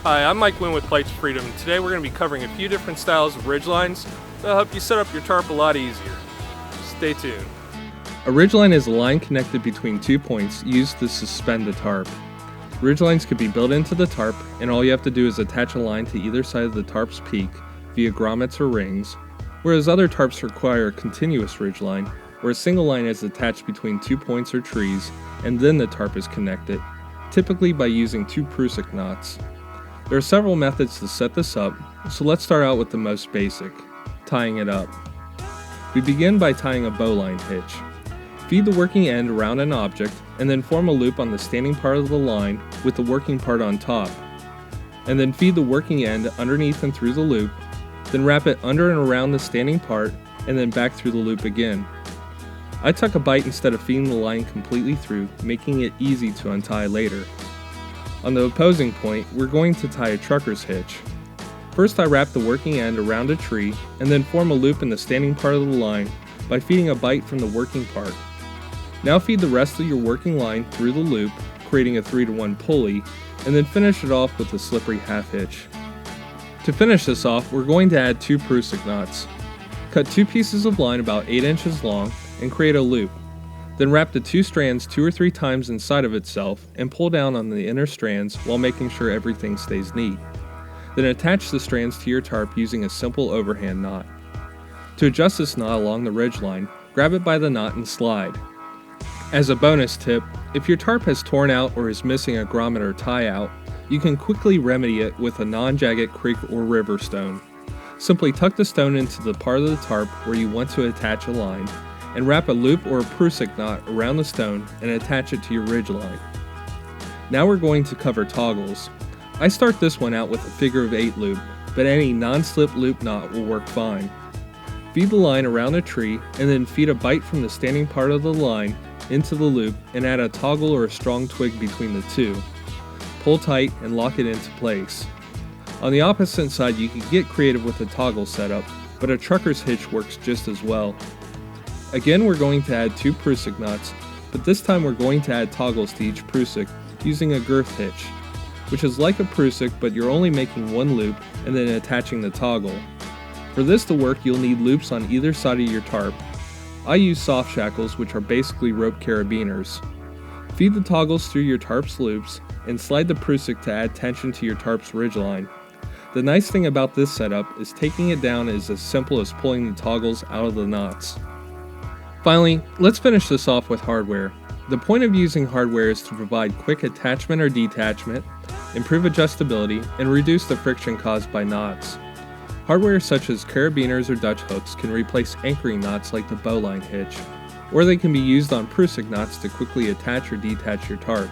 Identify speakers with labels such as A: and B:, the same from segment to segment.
A: Hi, I'm Mike Wynn with Plight to Freedom. Today we're going to be covering a few different styles of ridgelines that'll help you set up your tarp a lot easier. Stay tuned. A ridgeline is a line connected between 2 points used to suspend the tarp. Ridgelines could be built into the tarp, and all you have to do is attach a line to either side of the tarp's peak via grommets or rings, whereas other tarps require a continuous ridgeline, where a single line is attached between 2 points or trees, and then the tarp is connected, typically by using 2 Prusik knots. There are several methods to set this up, so let's start out with the most basic, tying it up. We begin by tying a bowline hitch. Feed the working end around an object, and then form a loop on the standing part of the line with the working part on top. And then feed the working end underneath and through the loop, then wrap it under and around the standing part, and then back through the loop again. I tuck a bight instead of feeding the line completely through, making it easy to untie later. On the opposing point, we're going to tie a trucker's hitch. First I wrap the working end around a tree, and then form a loop in the standing part of the line by feeding a bight from the working part. Now feed the rest of your working line through the loop, creating a 3-to-1 pulley, and then finish it off with a slippery half hitch. To finish this off, we're going to add 2 Prusik knots. Cut 2 pieces of line about 8 inches long and create a loop. Then wrap the 2 strands 2 or 3 times inside of itself and pull down on the inner strands while making sure everything stays neat. Then attach the strands to your tarp using a simple overhand knot. To adjust this knot along the ridgeline, grab it by the knot and slide. As a bonus tip, if your tarp has torn out or is missing a grommet or tie out, you can quickly remedy it with a non-jagged creek or river stone. Simply tuck the stone into the part of the tarp where you want to attach a line, and wrap a loop or a Prusik knot around the stone and attach it to your ridgeline. Now we're going to cover toggles. I start this one out with a figure of 8 loop, but any non-slip loop knot will work fine. Feed the line around a tree and then feed a bight from the standing part of the line into the loop and add a toggle or a strong twig between the two. Pull tight and lock it into place. On the opposite side, you can get creative with a toggle setup, but a trucker's hitch works just as well. Again, we're going to add 2 Prusik knots, but this time we're going to add toggles to each Prusik using a girth hitch, which is like a Prusik, but you're only making 1 loop and then attaching the toggle. For this to work, you'll need loops on either side of your tarp. I use soft shackles, which are basically rope carabiners. Feed the toggles through your tarp's loops and slide the Prusik to add tension to your tarp's ridgeline. The nice thing about this setup is taking it down is as simple as pulling the toggles out of the knots. Finally, let's finish this off with hardware. The point of using hardware is to provide quick attachment or detachment, improve adjustability, and reduce the friction caused by knots. Hardware such as carabiners or Dutch hooks can replace anchoring knots like the bowline hitch, or they can be used on Prusik knots to quickly attach or detach your tarp.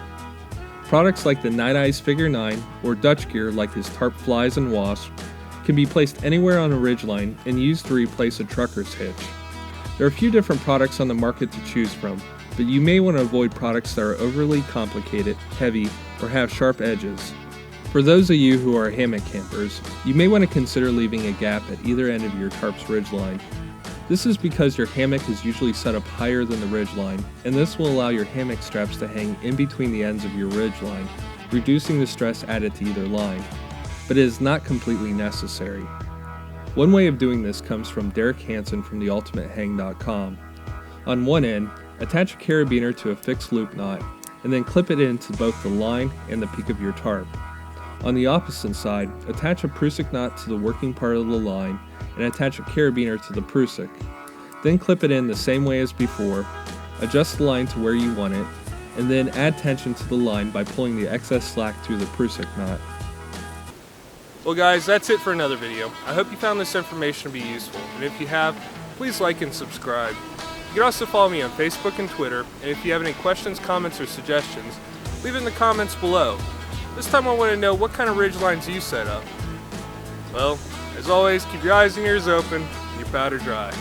A: Products like the Night Eyes Figure 9 or Dutch gear like his Tarp Flies and Wasps can be placed anywhere on a ridgeline and used to replace a trucker's hitch. There are a few different products on the market to choose from, but you may want to avoid products that are overly complicated, heavy, or have sharp edges. For those of you who are hammock campers, you may want to consider leaving a gap at either end of your tarp's ridgeline. This is because your hammock is usually set up higher than the ridgeline, and this will allow your hammock straps to hang in between the ends of your ridgeline, reducing the stress added to either line, but it is not completely necessary. One way of doing this comes from Derek Hansen from theultimatehang.com. On one end, attach a carabiner to a fixed loop knot, and then clip it into both the line and the peak of your tarp. On the opposite side, attach a Prusik knot to the working part of the line and attach a carabiner to the Prusik. Then clip it in the same way as before, adjust the line to where you want it, and then add tension to the line by pulling the excess slack through the Prusik knot. Well guys, that's it for another video. I hope you found this information to be useful, and if you have, please like and subscribe. You can also follow me on Facebook and Twitter, and if you have any questions, comments, or suggestions, leave it in the comments below. This time I want to know what kind of ridgelines you set up. Well, as always, keep your eyes and ears open and your powder dry.